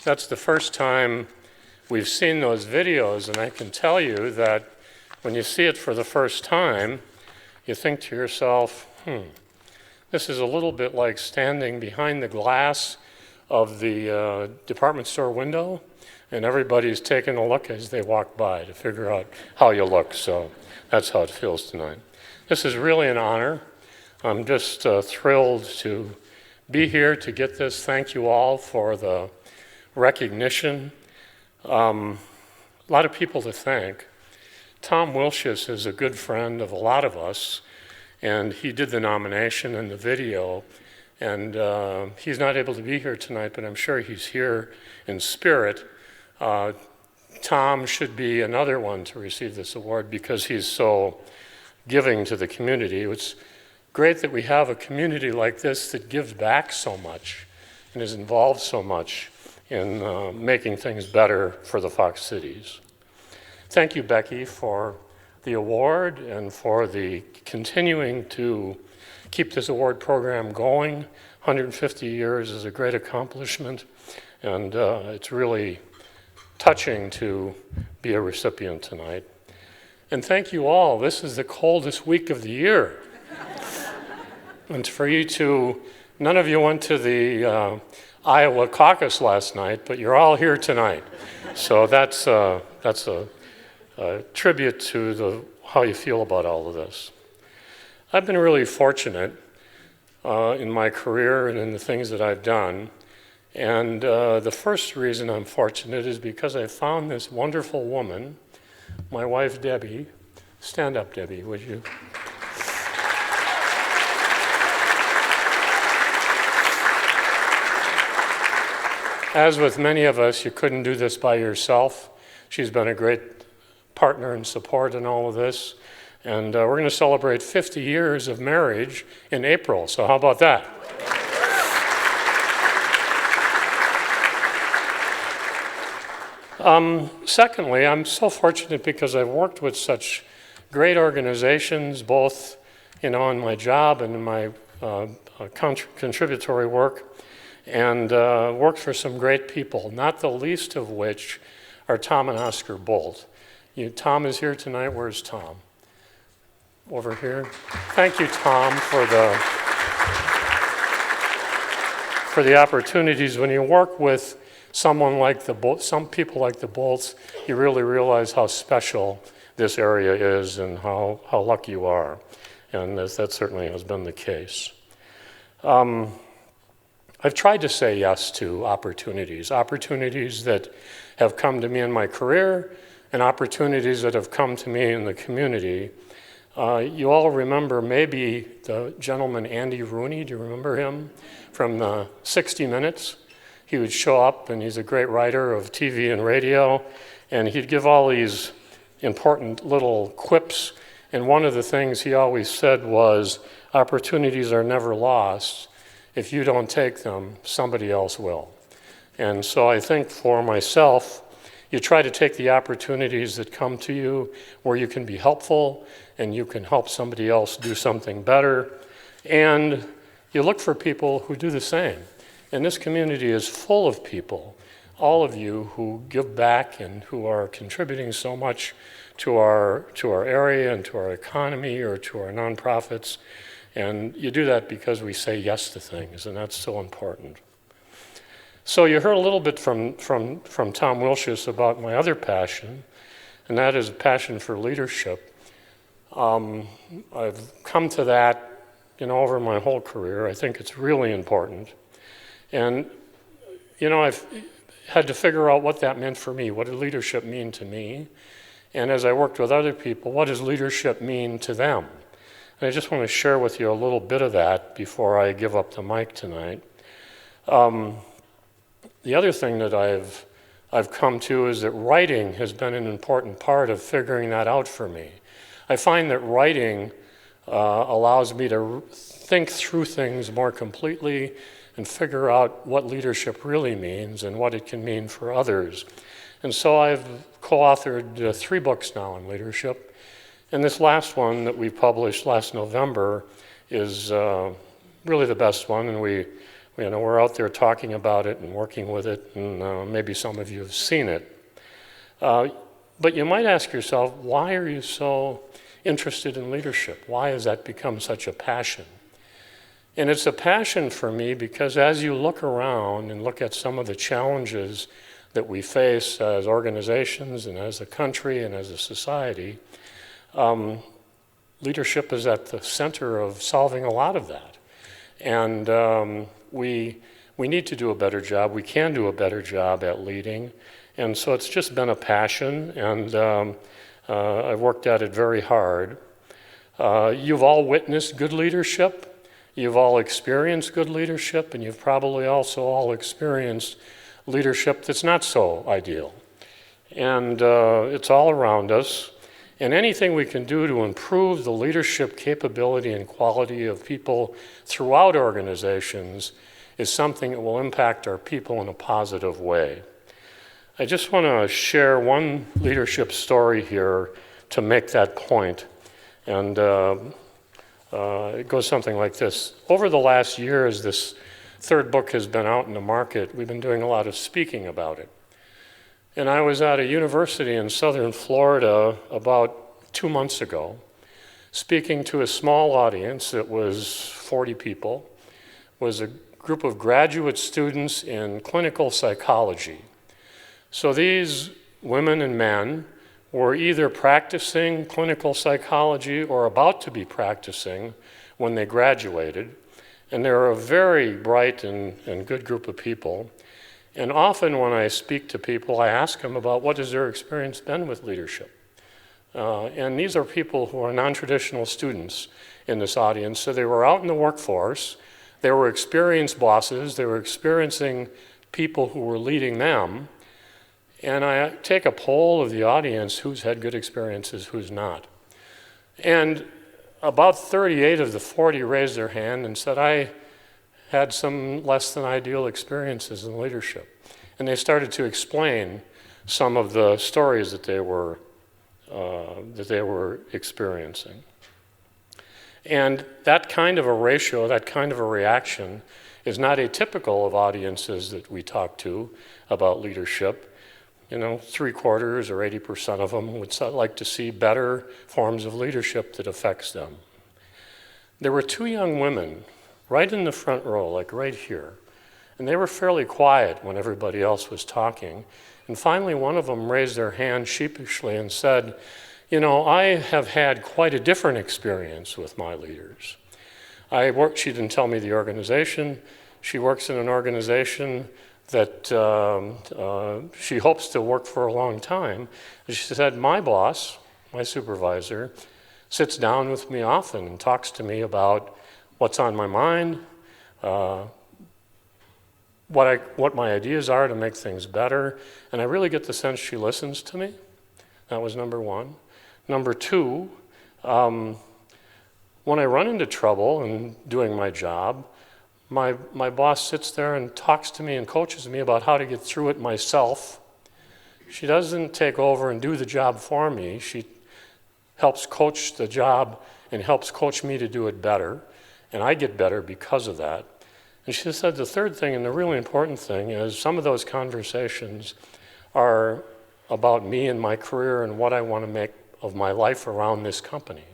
That's the first time we've seen those videos, and I can tell you that when you see it for the first time, you think to yourself, this is a little bit like standing behind the glass of the department store window, and everybody's taking a look as they walk by to figure out how you look. So that's how it feels tonight. This is really an honor. I'm just thrilled to be here to get this. Thank you all for the recognition. A lot of people to thank. Tom Wilshus is a good friend of a lot of us, and he did the nomination and the video, and he's not able to be here tonight, but I'm sure he's here in spirit. Tom should be another one to receive this award because he's so giving to the community. It's great that we have a community like this that gives back so much and is involved so much in making things better for the Fox Cities. Thank you, Becky, for the award and for the continuing to keep this award program going. 150 years is a great accomplishment, and it's really touching to be a recipient tonight. And thank you all. This is the coldest week of the year. And for you to, none of you went to the Iowa caucus last night, but you're all here tonight. So that's a tribute to how you feel about all of this. I've been really fortunate in my career and in the things that I've done. And the first reason I'm fortunate is because I found this wonderful woman, my wife, Debbie. Stand up, Debbie, would you? As with many of us, you couldn't do this by yourself. She's been a great partner and support in all of this. And we're going to celebrate 50 years of marriage in April, so how about that? Secondly, I'm so fortunate because I've worked with such great organizations, both in my job and in my contributory work, and worked for some great people, not the least of which are Tom and Oscar Bolt. Tom is here tonight. Where's Tom? Over here. Thank you, Tom, for the opportunities. When you work with someone like some people like the Bolts, you really realize how special this area is and how lucky you are. And that certainly has been the case. I've tried to say yes to opportunities that have come to me in my career and opportunities that have come to me in the community. You all remember maybe the gentleman Andy Rooney. Do you remember him from the 60 Minutes? He would show up, and he's a great writer of TV and radio, and he'd give all these important little quips, and one of the things he always said was, opportunities are never lost. If you don't take them, somebody else will. And so I think for myself, you try to take the opportunities that come to you where you can be helpful and you can help somebody else do something better, and you look for people who do the same. And this community is full of people, all of you who give back and who are contributing so much to our area and to our economy or to our nonprofits. And you do that because we say yes to things, and that's so important. So you heard a little bit from Tom Wilshus about my other passion, and that is a passion for leadership. I've come to that, over my whole career. I think it's really important. And, I've had to figure out what that meant for me. What did leadership mean to me? And as I worked with other people, what does leadership mean to them? And I just want to share with you a little bit of that before I give up the mic tonight. The other thing that I've come to is that writing has been an important part of figuring that out for me. I find that writing allows me to think through things more completely and figure out what leadership really means and what it can mean for others. And so I've co-authored 3 books now on leadership. And this last one that we published last November is really the best one, and we we're out there talking about it and working with it, and maybe some of you have seen it. But you might ask yourself, why are you so interested in leadership? Why has that become such a passion? And it's a passion for me because as you look around and look at some of the challenges that we face as organizations and as a country and as a society, leadership is at the center of solving a lot of that. And we need to do a better job. We can do a better job at leading. And so it's just been a passion, and I've worked at it very hard. You've all witnessed good leadership. You've all experienced good leadership, and you've probably also all experienced leadership that's not so ideal. And it's all around us. And anything we can do to improve the leadership capability and quality of people throughout organizations is something that will impact our people in a positive way. I just want to share one leadership story here to make that point. And it goes something like this. Over the last year, as this third book has been out in the market, we've been doing a lot of speaking about it. And I was at a university in southern Florida about 2 months ago, speaking to a small audience that was 40 people. It was a group of graduate students in clinical psychology. So these women and men were either practicing clinical psychology or about to be practicing when they graduated. And they're a very bright and good group of people. And often when I speak to people, I ask them about what has their experience been with leadership. And these are people who are non-traditional students in this audience. So they were out in the workforce. They were experienced bosses. They were experiencing people who were leading them. And I take a poll of the audience, who's had good experiences, who's not. And about 38 of the 40 raised their hand and said, I had some less than ideal experiences in leadership. And they started to explain some of the stories that they were experiencing. And that kind of a ratio, that kind of a reaction is not atypical of audiences that we talk to about leadership. 3/4 or 80% of them would like to see better forms of leadership that affects them. There were 2 young women right in the front row, like right here, and they were fairly quiet when everybody else was talking. And finally, one of them raised their hand sheepishly and said, I have had quite a different experience with my leaders. She didn't tell me the organization. She works in an organization that she hopes to work for a long time. And she said, my boss, my supervisor, sits down with me often and talks to me about what's on my mind, what my ideas are to make things better, and I really get the sense she listens to me. That was number one. Number two, when I run into trouble in doing my job, my boss sits there and talks to me and coaches me about how to get through it myself. She doesn't take over and do the job for me. She helps coach the job and helps coach me to do it better, and I get better because of that. And she said the third thing, and the really important thing, is some of those conversations are about me and my career and what I want to make of my life around this company.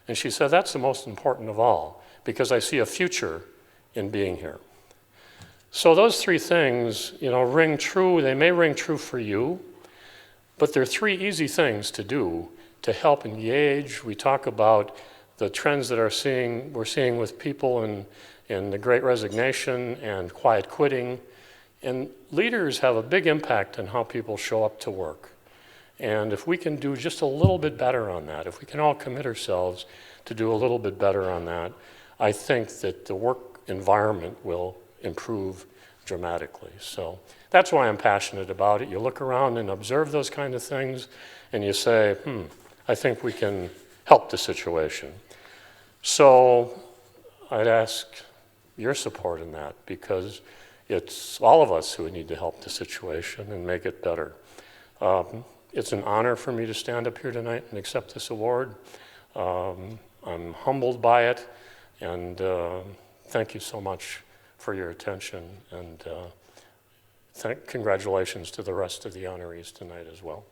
And she said that's the most important of all, because I see a future in being here. So those 3 things, ring true. They may ring true for you, but they're 3 easy things to do to help engage. We talk about the trends that we're seeing with people in the Great Resignation and quiet quitting. And leaders have a big impact on how people show up to work. And if we can do just a little bit better on that, if we can all commit ourselves to do a little bit better on that, I think that the work environment will improve dramatically. So that's why I'm passionate about it. You look around and observe those kind of things, and you say, I think we can help the situation. So I'd ask your support in that, because it's all of us who need to help the situation and make it better. It's an honor for me to stand up here tonight and accept this award. I'm humbled by it, and thank you so much for your attention, and congratulations to the rest of the honorees tonight as well.